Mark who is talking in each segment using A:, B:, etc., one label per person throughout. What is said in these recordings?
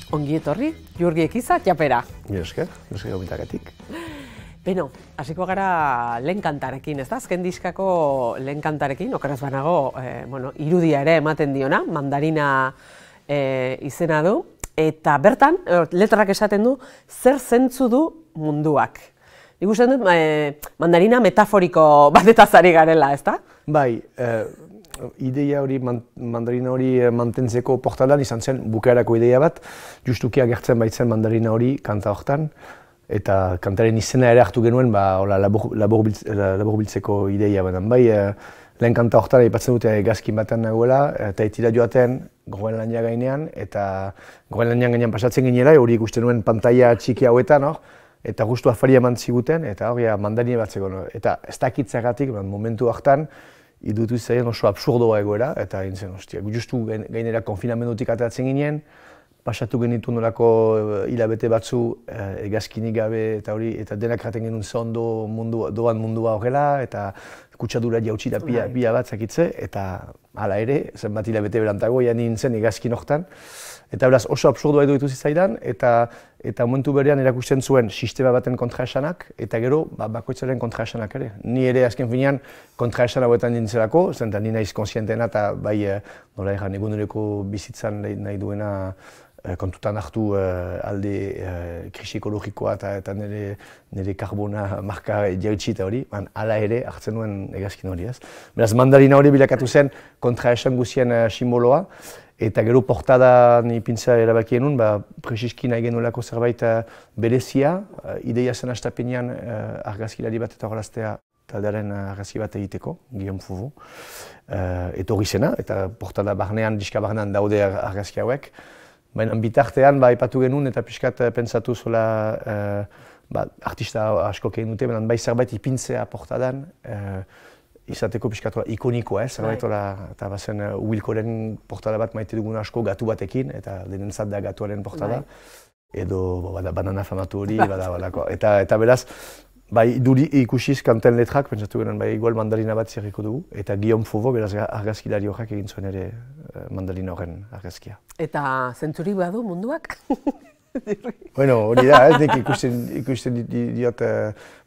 A: Ongi etorri, Jurgi Ekiza, txapera.
B: Esker gomitagatik.
A: Beno, hasiko gara lehen kantarekin, ez da? Azken diskako lehen kantarekin, okeraz banago, irudia ere ematen diona, Mandarina izena du, eta bertan, letrak esaten du, zer zentzu du munduak. Nik uste dut, Mandarina metaforiko batetaz ari garela, ez da?
B: Bai, ideia hori, Mandarina hori mantentzeko portalan izan zen bukaerako ideia bat, justuki agertzen baitzen Mandarina hori kanta hortan, eta kantaren izena ere hartu genuen laburbiltzeko ideia badan. Bai, lehen kanta hortan aipatzen dute hegazkin batean nagoela, eta etira joaten Groenlandia gainean, eta Groenlandian gainean pasatzen ginela, hori ikusten nuen pantaila txiki hauetan, eta justu afari eman ziguten, eta hori Mandarina bat zegoen. Eta ez dakitzagatik, momentu hartan, idutu zaien oso absurdoa egoera, eta gintzen, justu gainera konfinamendutik ateratzen ginen, pasatu genitu nolako hilabete batzu hegazkinik gabe eta hori, eta denak raten genuen zondo doan mundua horrela, eta kutsadura jautsi da pila bat zakitze, eta hala ere, zenbat hilabete berantago, nintzen hegazkin hortan. Eta beraz oso absurdoa edo dituzi zaidan, eta momentu berean erakusten zuen sistema baten kontraesanak, eta gero bakoitzaren kontraesanak ere. Ni ere azken finean kontraesan hauetan nintzelako, zenta ni naiz konsientena eta bai nola egan eguneroko bizitzan nahi duena kontutan hartu alde krisi ekologikoa eta nire karbona marka jautsi eta hori, hala ere hartzen nuen hegazkin hori ez. Beraz Mandarina hori bilakatu zen kontraesan guzien simboloa, eta gero portada ipintza erabakien nun, presiski nahi genuelako zerbait berezia, ideia zen hastapenean argazkilari bat eta horraztea taldearen argazki bat egiteko, Guillaume Fouvou. Eta hori zena, eta portada barnean, diska barnean daude argazki hauek. Baina bitartean, aipatu genuen eta pixkat pentsatu zola artista asko egin dute, baina bai zerbait ipintzea portadan, izateko pixkatoa ikonikoa, zerbait eta bazen Wilkoren portada bat maite dugun asko gatu batekin, eta denentzat da gatuaren portada, edo banana famatu hori, eta beraz, duri ikusiz kanten letrak, pentsatu genuen, igual Mandarina bat zirriko dugu, eta Guillaume Fouvou, beraz argazkilari horrek egin zuen ere Mandarina horren argazkia.
A: Eta zentzurik badu munduak?
B: Bueno, hori da, nik ikusten diot,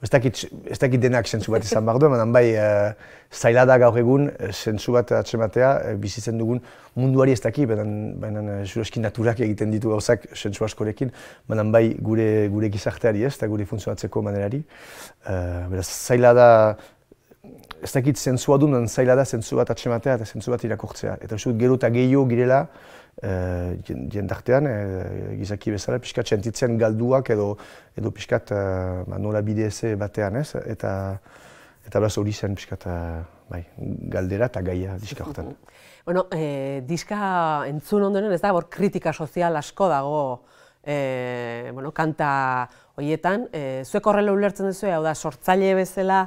B: ez dakit denak zentzu bat izan behar du, baina bai zaila da gaur egun zentzu bat atzematea bizitzen dugun munduari ez daki, baina zureski naturak egiten ditu gauzak zentzu askorekin, baina bai gure gizarteari ez, eta gure funtzionatzeko manerari. Beraz, zaila da, ez dakit zentzua du, baina zaila da zentzu bat atzematea eta zentzu bat irakurtzea. Eta gero eta gehiago girela, jendartean, gizaki bezala, pixkat sentitzen galduak edo pixkat nola bideze batean ez, eta beraz hori zen pixkat galdera eta gaia diska horretan.
A: Bueno, diska entzun ondoren ez da, hor kritika sozial asko dago kanta horietan. Zuek horrela ulertzen duzu, hau da, sortzaile bezala,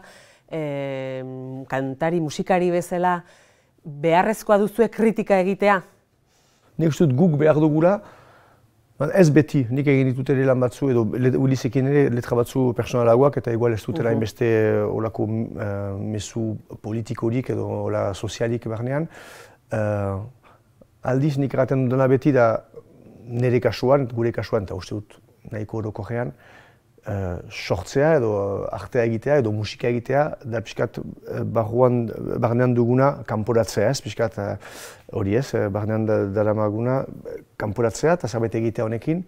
A: kantari, musikari bezala, beharrezkoa duzue kritika egitea?
B: Nik uste dut guk behar dugula, ez beti, nik egin ditut ere lan batzu edo Ulisekin ere letra batzu personalagoak eta igual ez dutela inbeste olako mezu politikorik edo ola sozialik barnean. Aldiz nik erraten dudana beti da nire kasuan, gure kasuan eta uste dut nahiko orokorrean, sortzea edo artea egitea edo musika egitea da pixkat barnean duguna kanporatzea ez, pixkat hori ez, barnean daramaguna kanporatzea eta zerbait egitea honekin.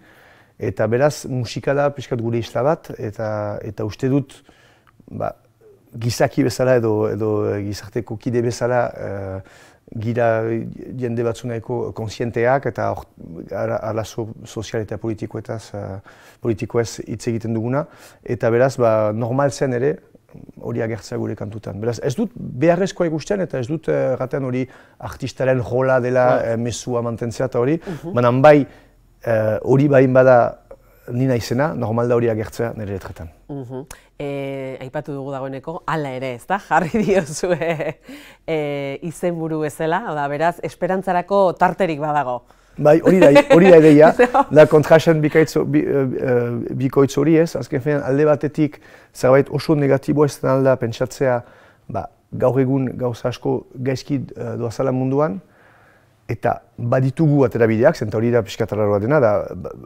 B: Eta beraz musika da pixkat gure isla bat eta uste dut gizaki bezala edo gizarteko kide bezala gira jende batzu nahiko konsienteak eta arazo sozial eta politikoez hitz egiten duguna. Eta beraz, normal zen ere hori agertzea gure kantutan. Beraz, ez dut beharrezkoa ikusten eta ez dut erraten hori artistaren rola dela mezua mantentzea eta hori. Baina bai hori bain bada nina izena, normal da hori agertzea nire letretan.
A: Aipatu dugu dagoeneko, hala ere ez da, jarri diozue izenburu bezala, beraz, esperantzarako tarterik badago.
B: Bai, hori da ideia, da kontraesan bikoitz hori ez, azken finean alde batetik zerbait oso negatiboa ez den alda pentsatzea gaur egun gauza asko gaizki doazala munduan, Eta baditugu aterabideak, zenta hori da piskatarraroa dena, da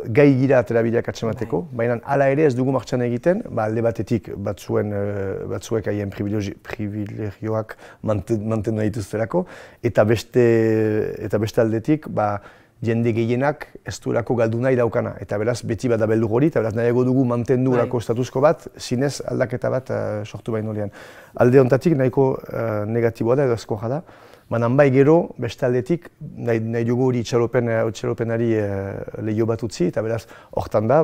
B: gai gira aterabideak atxemateko, baina hala ere ez dugu martxan egiten, alde batetik batzuek haien privilegioak mantendu nahi dituztelako, eta beste aldetik jende gehienak ez duelako galdu nahi daukana, eta beraz beti bat da beldur hori, eta beraz nahiago dugu mantendu lako statuzko bat, zinez aldaketa bat sortu baino lian. Alde honetatik nahiko negatiboa da edo azkoja da, banan bai gero, beste aldetik, nahi dugu hori itxaropenari lehio bat utzi, eta beraz, hortan da,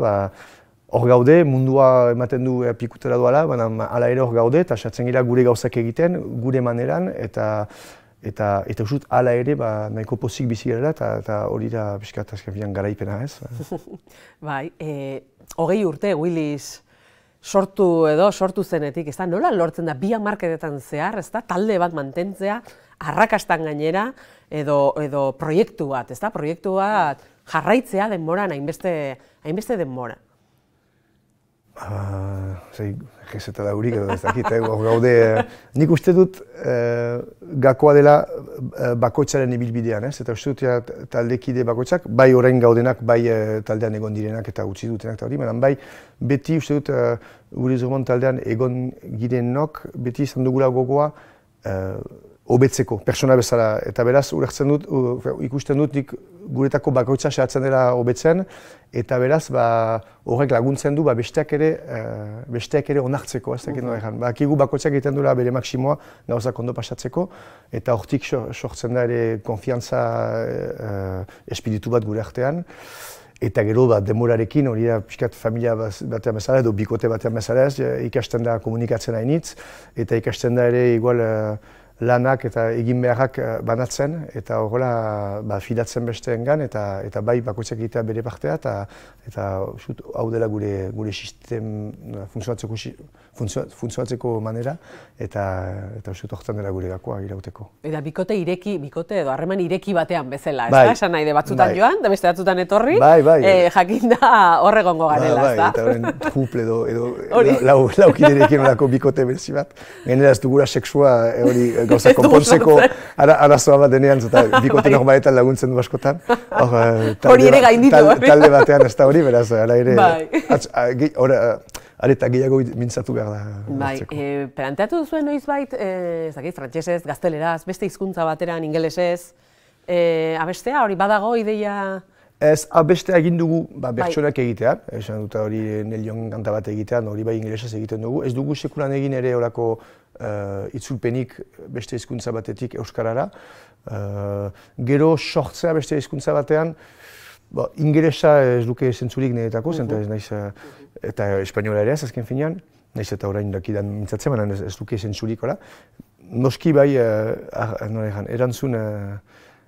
B: hor gaude, mundua ematen du pikutera doala, banan hala ere hor gaude, eta sartzen gira gure gauzak egiten, gure maneran, eta usut hala ere nahiko pozik bizi gara, eta hori da pixkat azken garaipena ez.
A: Bai, 20 urte, Willis sortu zenetik, nola lortzen da bi hamarkadetan zehar, talde bat mantentzea, arrakastan gainera, edo proiektu bat, proiektu bat jarraitzea denboran, hainbeste denbora.
B: Geseta da hurik edo ez dakit, gaude, nik uste dut gakoa dela bakoitzaren ibilbidean, eta uste dut taldekide bakoitzak, bai orain gaudenak, bai taldean egon direnak eta utzi dutenak eta hori, baina bai beti uste dut gure Zurmon taldean egon girenok, beti izan dugula gogoa hobetzeko, persona bezala, eta beraz ikusten dut nik guretako bakoitza sehatzen dela hobetzen, eta beraz horrek laguntzen du besteak ere onartzeko, ez dakit nola egan. Akigu bakoitzak egiten duela bere maksimoa gauzak ondo pasatzeko, eta hortik sortzen da ere konfiantza espiritu bat gure artean. Eta gero denborarekin hori da pixkat familia batean bezala edo bikote batean bezala ez, ikasten da komunikatzen hainitz, eta ikasten da ere igual lanak eta egin beharrak banatzen, eta horrela fidatzen besteengan, eta bai bakoitzak egitea bere partea, eta hau dela gure sistem funtzionatzeko manera, eta horretan dela gure gakoa irauteko.
A: Eta bikote edo harreman ireki batean bezala, ez da? Esan nahi de batzutan joan, da beste batzutan etorri, jakin da horregongo garela, ez da?
B: Eta horren truple edo laukiderekin olako bikote berezi bat. Gainera ez dugula sexua hori gauza konpontzeko arazoa bat denean, eta bikote normaletan laguntzen du askotan.
A: Hori ere gainditu hori.
B: Talde batean ez da hori, beraz, ala ere, areta gehiago mintzatu behar da.
A: Bai, planteatu duzuen noizbait, frantsesez, gazteleraz, beste hizkuntza bateran, ingelesez, abestea, hori badago ideia?
B: Ez, abestea egin dugu bertsonak egitean, esan dut hori Nelion kanta bat egitean, hori bai ingelesez egiten dugu. Ez dugu sekulan egin ere horako itzulpenik beste hizkuntza batetik euskarara. Gero sortzea beste hizkuntza batean, ingelesa ez duke zentzurik niretako, eta espainola ere ez azken finean, nahiz eta orain dakidan mintzatzen, baina ez duke zentzurik hola. Noski bai, erantzun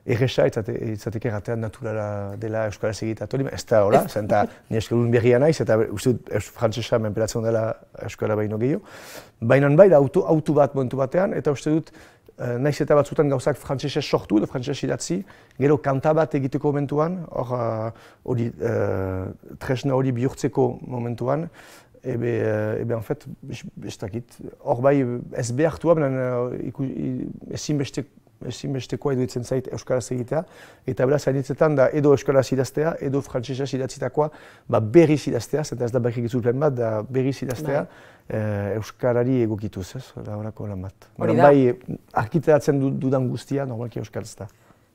B: erresa itzateke erratean naturala dela euskaraz egitea. Ez da hola, zenta ni euskaldun berria naiz, eta uste dut frantsesa menperatzen dela euskara baino gehiago. Baina bai da autu bat momentu batean, eta uste dut nahiz eta batzutan gauzak frantsesez sortu, edo frantsesez idatzi, gero kanta bat egiteko momentuan, hori tresna hori bihurtzeko momentuan, en fait, ez dakit, hor bai ez behartua, ezinbestekoa iruditzen zait euskaraz egitea, eta beraz hainitzetan da edo euskaraz idaztea, edo frantsesez idatzitakoa berriz idaztea, eta ez da berrik itzulpen bat, da berriz idaztea euskarari egokituz, ez, da horako lan bat. Bai, arkiteratzen dudan guztia, normalki euskaraz da.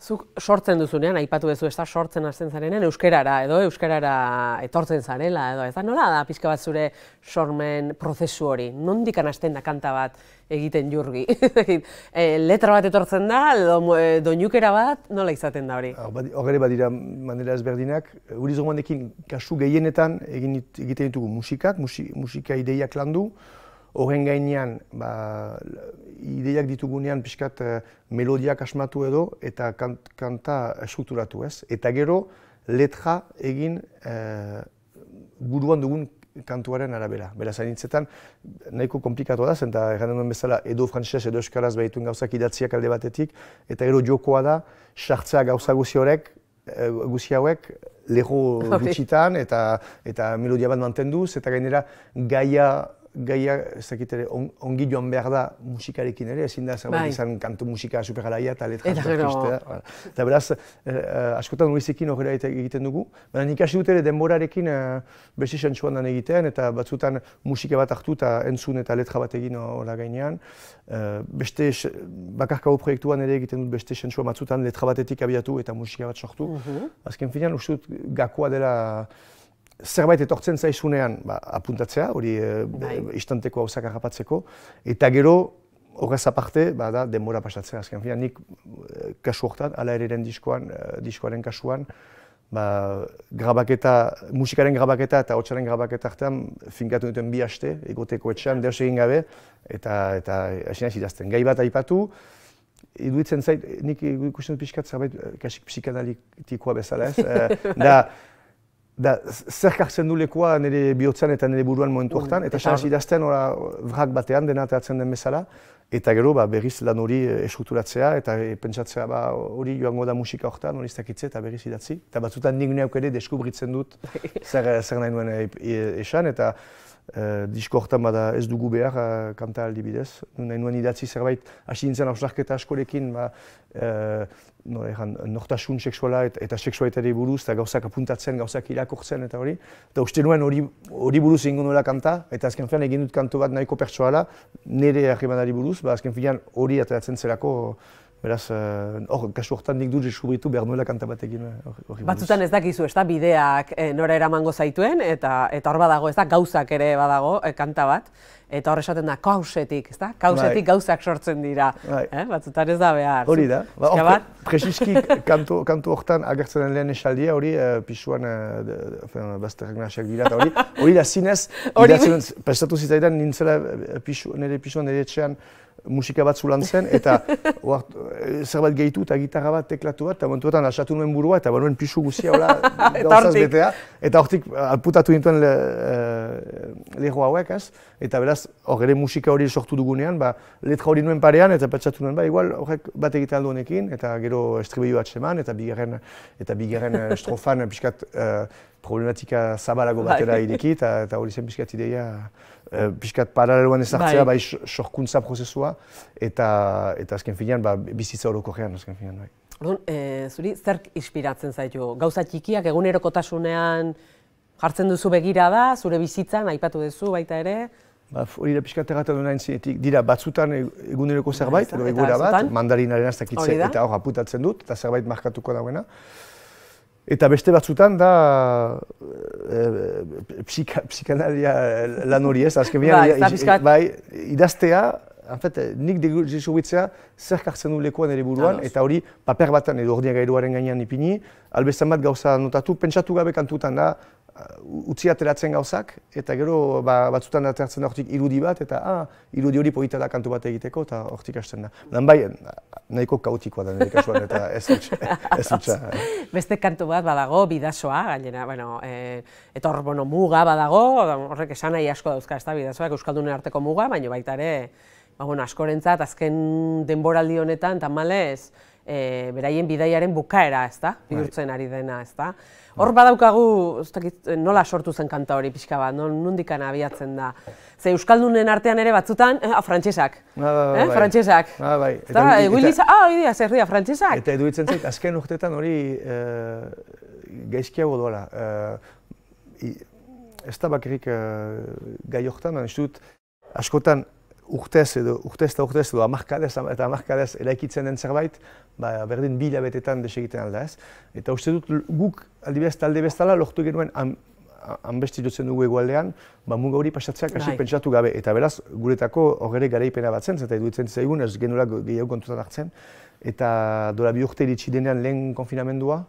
A: Zuk sortzen duzunean, aipatu bezu ez da sortzen hasten zarenen euskarara etortzen zarela, edo ez da nola da pixka bat zure sormen prozesu hori? Nondik hasten da kanta bat egiten Jurgi? Letra bat etortzen da, doinukera bat, nola izaten da hori?
B: Horre badira manera ezberdinak, Uri Zurmonekin kasu gehienetan egiten ditugu musikak, musika ideiak landu, horren gainean, ideiak ditugunean pixkat melodiak asmatu edo eta kanta strukturatu ez. Eta gero letra egin buruan dugun kantuaren arabera. Beraz, hainitzetan nahiko komplikatu da, zenta erranen duen bezala edo frantsesez edo euskaraz behituen gauzak idatziak alde batetik, eta gero jokoa da, sartzea gauza guzi hauek leho gutxitan eta melodia bat mantenduz, eta gainera gaia gaia, ez dakit ere, ongi joan behar da musikarekin ere, ezin da zerbait izan kantu musika supergaraia eta letra berpistea. Eta beraz, askotan Luisekin horrela egiten dugu, baina nik hasi dut ere denborarekin beste santsuan dan egiten, eta batzutan musika bat hartu eta entzun eta letra bat egin hola gainean. Beste bakarkau proiektuan ere egiten dut beste sentsua batzutan letra batetik abiatu eta musika bat sortu. Azken finean, uste dut gakoa dela zerbait etortzen zaizunean apuntatzea, hori istanteko gauzak harrapatzeko, eta gero horrez aparte da denbora pasatzea. Azken finean, nik kasu horretan, Hala Ereren diskoaren kasuan, musikaren grabaketa eta hotsaren grabaketa artean finkatu duten 2 aste, egoteko etxean, deus egin gabe, eta hasi naiz idazten. Gai bat aipatu, iruditzen zait, nik ikusten dut pixkat zerbait kasik psikanalitikoa bezala ez, da zer kartzen du lekua nire bihotzean eta nire buruan momentu horretan, eta hasi idazten vrak batean dena ateratzen den bezala, eta gero berriz lan hori estrukturatzea eta pentsatzea hori joango da musika horretan, hori ez dakitze eta berriz idatzi. Eta batzutan nik neuk ere deskubritzen dut zer nahi nuen esan, eta disko horretan bada ez dugu behar kanta aldi bidez. Nahi nuen idatzi zerbait, hasi nintzen hausnarketa askorekin, nortasun seksuala eta seksualitari buruz, eta gauzak apuntatzen, gauzak irakurtzen eta hori. Eta uste nuen hori buruz egingo nuela kanta, eta azken finean egin dut kantu bat nahiko pertsoala, nire harremanari buruz, azken finean hori ateratzen zelako, beraz, kasu horretan nik dut deskubritu behar nuela kanta bat egin hori buruz.
A: Batzutan ez dakizu, ez da, bideak nora eramango zaituen, eta hor badago, ez da, gauzak ere badago kanta bat, eta hor esaten da, kausetik, ez da? Kausetik gauzak sortzen dira. Batzutan ez da behar.
B: Hori da. Presiski kantu horretan agertzen den lehen esaldia, hori pisuan bazterrak nahasiak dira, eta hori da zinez, prestatu zitzaidan nintzela nire pisuan nire etxean musika bat zulan zen, eta zerbait gehitu eta gitarra bat, teklatu bat, eta momentuetan asatu nuen burua, eta nuen pisu guzia gauzaz betea, eta hortik alputatu nintuen leho hauek, eta beraz, hor ere musika hori sortu dugunean, letra hori nuen parean, eta pentsatu nuen, igual horrek bat egiten aldo honekin, eta gero estribillo bat seman, eta bigarren estrofan pixkat problematika zabalago batera ireki, eta hori zen pixkat ideia, pixkat paraleloan ezartzea, sorkuntza prozesua, eta azken finean bizitza orokorrean, azken finean.
A: Zuri, zerk inspiratzen zaitu? Gauza txikiak egunerokotasunean jartzen duzu begirada, zure bizitzan, aipatu duzu baita ere?
B: Hori da pixkat erratan duen zinetik, dira batzutan eguneroko zerbait, edo egoera bat, mandarinaren aztakitze eta hor aputatzen dut, eta zerbait markatuko dauena. Eta beste batzutan da psikanalia lan hori ez, azken idaztea, nik deskubritzea zer kartzen du lekuan ere buruan, eta hori paper batan edo ordenagailuaren gainean ipini, albestan bat gauza notatu, pentsatu gabe kantutan da, utzi ateratzen gauzak, eta gero batzutan ateratzen da hortik irudi bat, eta irudi hori polita da kantu bat egiteko, eta hortik hasten da. Lan bai, nahiko kaotikoa da nire kasuan, eta ez dutxa.
A: Beste kantu bat badago, bidasoa, gainera, eta hor muga badago, horrek esan nahi asko dauzka, ez da, bidasoak Euskaldunen arteko muga, baina baita ere, askorentzat, azken denboraldi honetan, tamalez, beraien bidaiaren bukaera, ez da, bihurtzen ari dena, ez da. Hor badaukagu, nola sortu zen kanta hori pixka bat, nondikan abiatzen da. Ze Euskaldunen artean ere batzutan, frantsesak. Frantsesak. Eta guiliza, zer dira, frantsesak.
B: Eta eduitzen zait, azken urtetan hori gaizkiago doala. Ez da bakarrik gai horretan, ez dut askotan urtez edo hamarkadez eta hamarkadez eraikitzen den zerbait, berdin 2 hilabetetan desegiten alda ez. Eta uste dut guk aldibidez talde bezala lortu genuen hanbesti jotzen dugu egualdean, muga hori pasatzeak hasi pentsatu gabe. Eta beraz, guretako horre garaipena batzen, eta eduitzen zaigun ez genuela gehiago kontutan hartzen. Eta dola 2 urte iritsi denean lehen konfinamendua,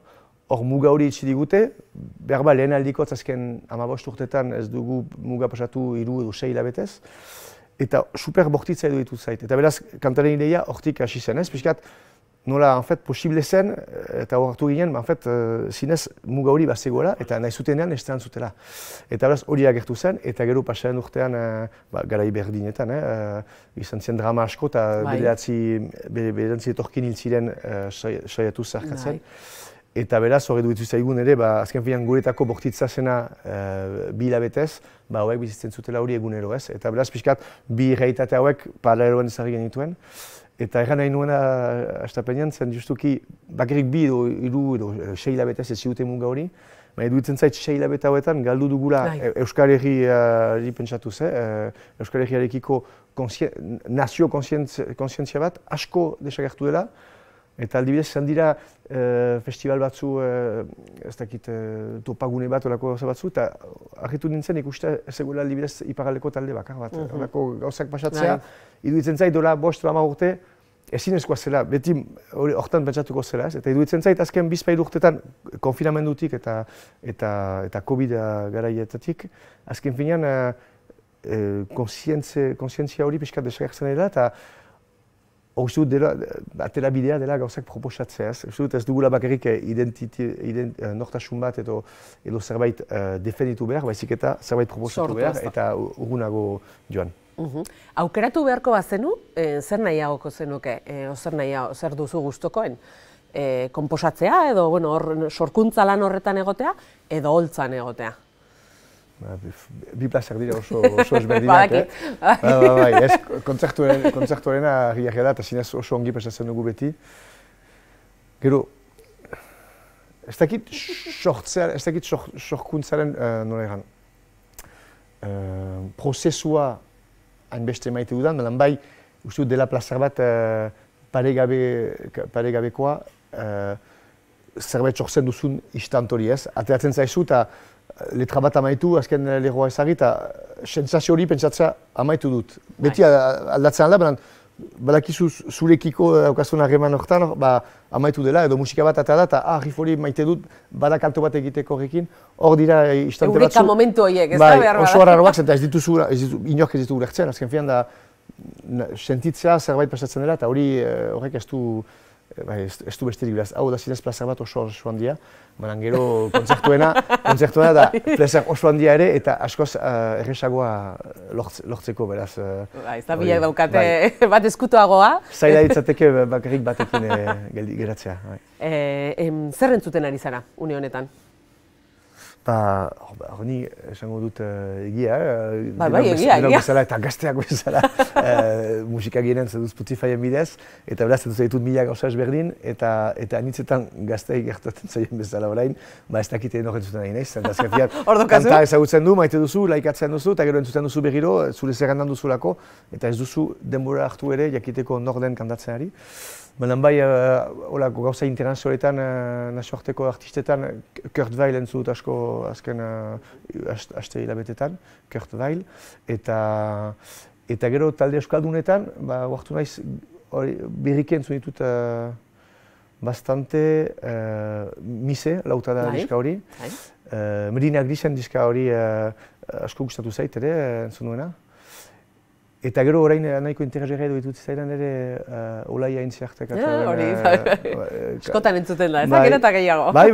B: hor muga hori itxi digute, behar lehen aldikotz azken 15 urtetan ez dugu muga pasatu 3 edo 6 hilabetez. Eta super bortitza edo ditut zait. Eta beraz, kantaren ideia hortik hasi zen ez, pixkat nola posible zen, eta hor hartu ginen, zinez muga hori bazegoela, eta nahi zutenean estean zutela. Eta beraz hori agertu zen, eta gero pasaren urtean, garai berdinetan, izan zen drama asko, eta bederatzi etorkin hil ziren saiatu zarkatzen. Eta beraz, hori duitu zaigun ere, azken finean guretako bortitza zena 2 hilabetez, hauek bizitzen zutela hori egunero ez. Eta beraz, pixkat, bi realitate hauek paraleloan ezarri genituen. Eta erran nahi nuena astapenean, zen justuki bakarrik 2 edo 6 hilabetez ez ziguten muga hori. Baina duitzen zait 6 hilabete hauetan galdu dugula Euskal Herriari pentsatuz, Euskal Herriarekiko nazio kontzientzia bat asko desagertu dela. Eta aldibidez izan dira festival batzu, ez dakit, topagune bat olako gauza batzu, eta argitu nintzen ikuste ez eguela aldibidez iparraldeko talde bakar bat. Olako gauzak pasatzea, iruditzen zait dola 5-10 urte ezinezkoa zela, beti hortan pentsatuko zela ez. Eta iruditzen zait azken 2 urtetan konfinamendutik eta COVID garaietatik, azken finean kontzientzia hori pixkat desagertzen dela, eta uste dut atera bidea dela gauzak proposatzea ez. Uste dut ez dugula bakarrik nortasun bat edo zerbait defenditu behar, baizik eta zerbait proposatu behar eta urgunago joan.
A: Aukeratu beharko bat zenu, zer nahiagoko zenuke, zer duzu gustukoen? Konposatzea edo sorkuntza lan horretan egotea edo holtzan egotea?
B: Bi plazak dira oso ezberdinak. Bai, kontzertuarena argiak da, eta zinez oso ongi pasatzen dugu beti. Gero, ez dakit sorkuntzaren, nola egan, prozesua hainbeste maite dudan, baina bai, uste dut dela plazak bat paregabekoa, zerbait sortzen duzun istant hori ez. Ateratzen zaizu eta letra bat amaitu, azken leroa ezagri, eta sentsazio hori pentsatzea amaitu dut. Beti aldatzen alda, baina badakizu zurekiko daukazun harreman horretan amaitu dela, edo musika bat atera da, eta riff hori maite dut, badak alto bat egiteko horrekin, hor dira istante batzu.
A: Eureka momentu horiek, ez da behar bada?
B: Oso harraroak, eta inork ez ditugu lertzen, azken fian da sentitzea zerbait pasatzen dela, eta horrek ez du besterik beraz. Hau da zinez plazak bat oso handia, baina gero kontzertuena da plazak oso handia ere eta askoz erresagoa lortzeko beraz.
A: Ez da bilak daukate bat eskutuagoa.
B: Zaila ditzateke bakarrik batekin geratzea.
A: Zer entzuten ari zara, une honetan?
B: Honi esango dut egia,
A: egia.
B: Bezala eta gazteak bezala musika giren zedu Spotifyen bidez, eta beraz ez ditut mila gauza ezberdin, eta anitzetan gazteei gertatzen zaien bezala orain, ez dakite hor entzuten nahi naiz, kanta ezagutzen du, maite duzu, laikatzen duzu, eta gero entzuten duzu berriro, zure zerrendan duzulako, eta ez duzu denbora hartu ere jakiteko nor den kantatzen ari. Baina bai, gauza internazioetan, nazioarteko artistetan, Kurt Weill entzut asko azken aste hilabetetan, Kurt Weill. Eta gero talde euskaldunetan, guartu naiz, berriki entzun ditut bastante Mise, lauta da diska hori. Medina Grisen diska hori asko gustatu zait ere entzun duena. Eta gero orain nahiko interesgarria ditut zaidan ere Olaia Intziartek.
A: Hori, eskotan entzuten da, ezak eta gehiago.
B: Bai,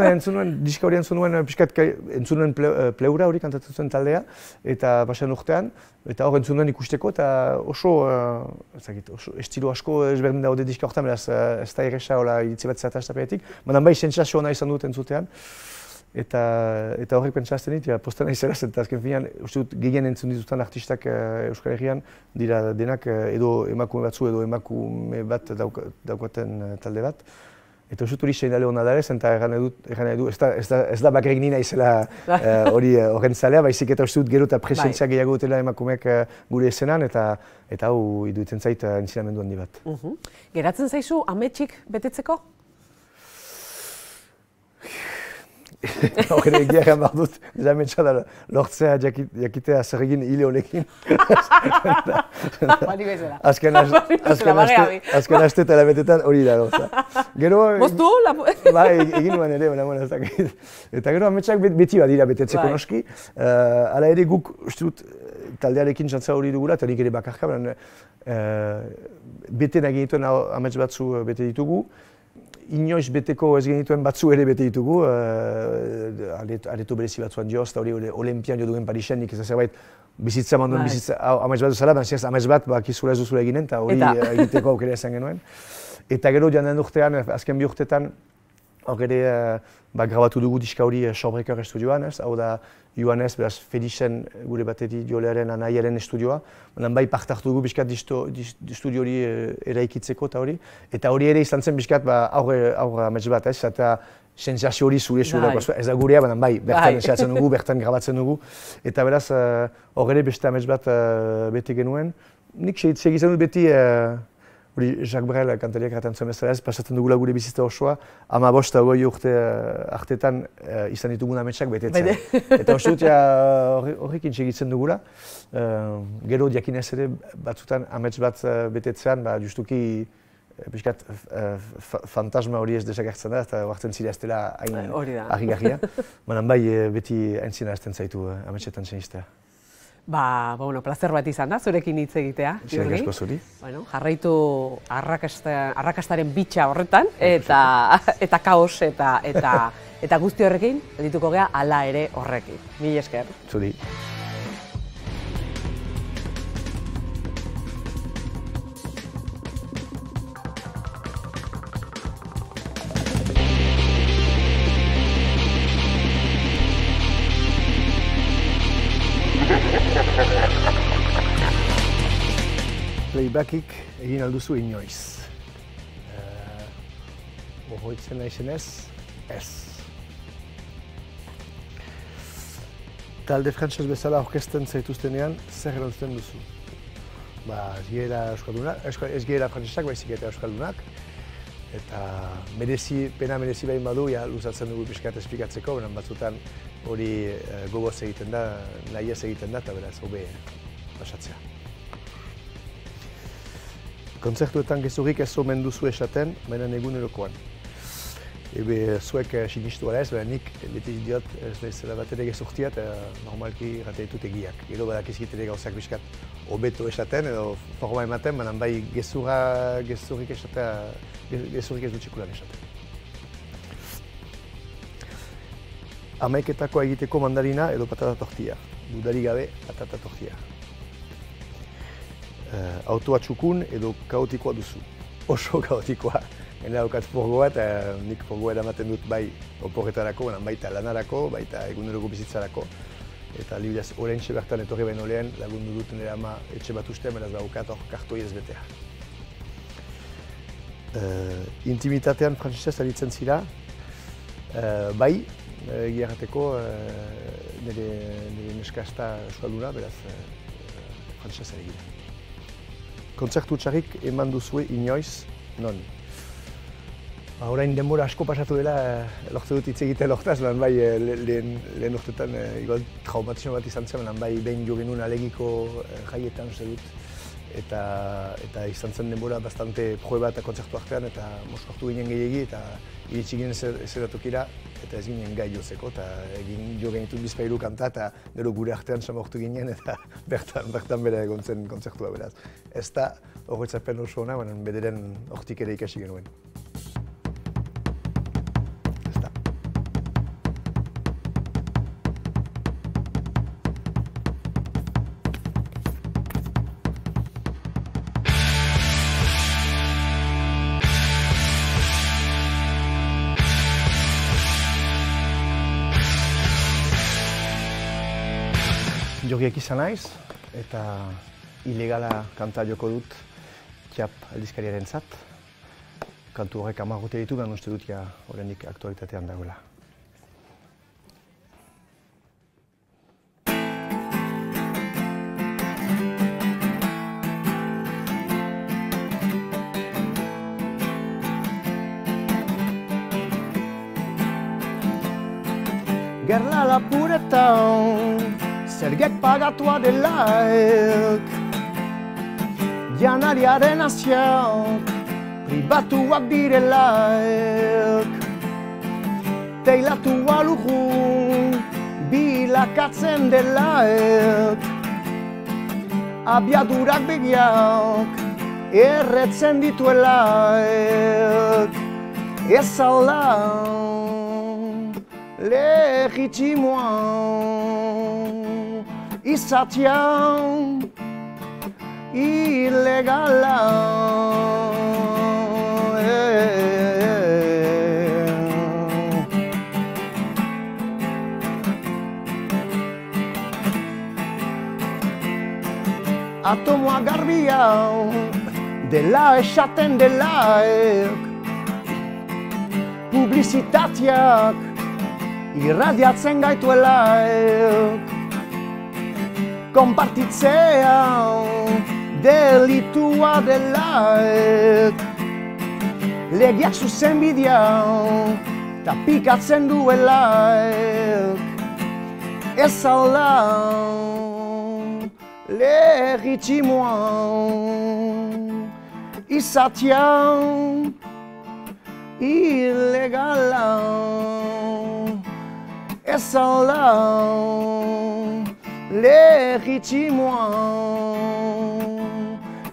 B: diska hori entzun nuen, entzun nuen pleura hori kantatzen zuen taldea, eta pasan urtean, eta hor entzun nuen ikusteko, eta oso estilo asko ezberdin daude diska horretan, beraz ez da erresa hitz bat zata estapeetik, baina bai sentsazio ona izan dut entzutean. Eta horrek pentsazten dit, posta nahi zeraz, eta azken finean, uste dut gehien entzun ditutan artistak Euskal Herrian, dira denak edo emakume batzu edo emakume bat daukaten talde bat. Eta uste dut hori seinale hona da ere, eta erran edu, ez da bakarrik nina izela hori horren zalea, baizik eta uste dut gero eta presentzia gehiago dutela emakumeak gure esenan, eta hau iduitzen zait entzinamendu handi bat.
A: Geratzen zaizu ametsik betetzeko?
B: Horre egia egan behar dut, ametsa da lortzea jakitea zer egin hile honekin. Azken aste eta labetetan hori da gauza.
A: Moztu?
B: Bai, egin nuen ere, baina ez dakit. Eta gero ametsak beti badira betetzeko noski. Hala ere guk, uste dut, taldearekin jantza hori dugula, eta nik ere bakarka, baina bete nahi genituen amets batzu bete ditugu. Inoiz beteko ez genituen batzu ere bete ditugu, areto berezi batzuan joz, eta hori Olimpian jo duen Parisen, nik ez zerbait bizitza manduen bizitza amets bat duzala, baina ziaz amets bat kizura ez duzula eginen, eta hori egiteko aukera izan genuen. Eta gero joan den urtean, azken 2 urtetan, hor ere grabatu dugu diska hori Shawbreaker estudioan, hau da Johannes, beraz Felixen gure batetik jolearen anaiaren estudioa. Bai parte hartu dugu bizkat estudio hori eraikitzeko eta hori. Eta hori ere izan zen bizkat aurra amets bat, eta sensazio hori zure ez da gurea, baina bai, bertan esatzen dugu, bertan grabatzen dugu. Eta beraz, hor ere beste amets bat bete genuen. Nik segitzen dut beti, Jacques Brel kantariak erraten zuen bezala ez, pasatzen dugula gure bizitza osoa, 15-20 urte artetan izan ditugun ametsak betetzen. Eta uste dut horrekin segitzen dugula. Gero diakinez ere batzutan amets bat betetzean, justuki pixkat fantasma hori ez desagertzen da, eta hartzen zira ez dela hain argi-garria. Baina bai beti aintzina ezten zaitu ametsetan zeniztea.
A: Plazer bat izan da, zurekin hitz egitea.
B: Eskerrik asko zuri.
A: Jarraitu arrakastaren bitxa horretan, eta kaos eta guzti horrekin, dituko gea hala ere horrekin. Mil esker.
B: Zuri. Playbackik egin alduzu inoiz. Gogoitzen naizenez, ez. Talde frantsez bezala orkesten zaituztenean, zer erantzuten duzu? Ez girela euskaldunak, ez girela frantsesak, baizik eta euskaldunak. Eta pena merezi behin badu, luzatzen dugu pixkat esplikatzeko, benen batzutan hori gogoz egiten da, nahiaz egiten da, eta beraz, hobe pasatzea. Kontzertuetan gezurrik ez omen duzu esaten, baina egunerokoan. Zuek sinistu gara ez, baina nik beti diot ez bezala bat ere gezurtia eta normalki errate ditut egiak. Gero badakizkit ere gauzak bizkat hobeto esaten edo forma ematen, baina bai gezurrik ez dut txikulan esaten. Hamaiketako egiteko mandarina edo patata tortilla. Dudarik gabe patata tortilla. Autoa txukun edo kaotikoa duzu. Oso kaotikoa. Hena daukat forgoa eta nik forgoa eramaten dut bai oporretarako, baita lanarako, baita eguneroko bizitzarako. Eta libidez oraintxe bertan etorri baino lehen lagundu dut nire ama etxe bat uste, beraz daukat hor kartoi ez betea. Intimitatean frantsesez aritzen zira, bai, egia errateko nire neska ez da euskalduna, beraz frantsesez ari gira. Kontzertu txarrik eman duzue inoiz, non? Orain denbora asko pasatu dela, lortu dut hitz egitea lortaz, bai lehen urtetan traumatizio bat izan zen, bai behin jo genuen alegiko jaietan uste dut. Eta izan zen denbora bastante prueba eta kontzertu artean, eta moskortu ginen gehiagi, eta iritsi ginen zeratokira, eta ez ginen gai jotzeko, eta jo genitut bizpailu kanta, eta gero gure artean samortu ginen, eta bertan bera egon zen kontzertua beraz. Ez da horretzapen oso ona, baina bederen hortik ere ikasi genuen. Jorriak izan naiz, eta ilegala kanta joko dut Txap aldizkariaren zat. Kantu horrek 10 urte ditu, baina uste dut oraindik aktualitatean dagoela. Gerla lapuretan zergek pagatua delaek, janariaren aziak pribatuak direlaek, teilatua lurrun bilakatzen delaek, abiadurak begiak erretzen dituelaek, ez alda legitimoa izatea ilegala. atomoa garbia dela esaten delaek, publizitateak irradiatzen gaituelaek, konpartitzea delitua delaek, legiak zuzen bidea eta pikatzen duelaek, ez alda legitimoa izatea ilegala, ez alda legitimoa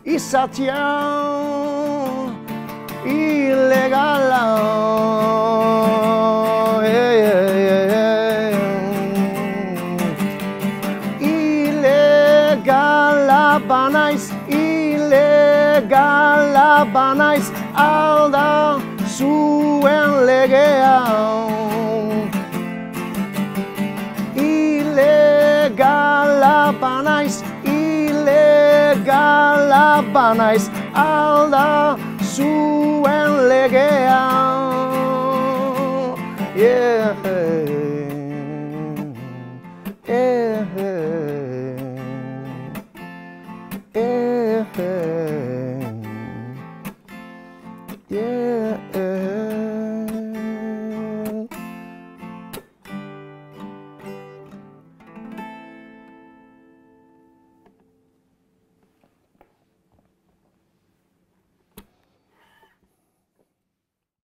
B: izatea ilegala. Ilegala banaiz, ilegala banaiz, alda zuen legea. Ilegala banaiz, ilegala banaiz, alda zuen legea. Yeah.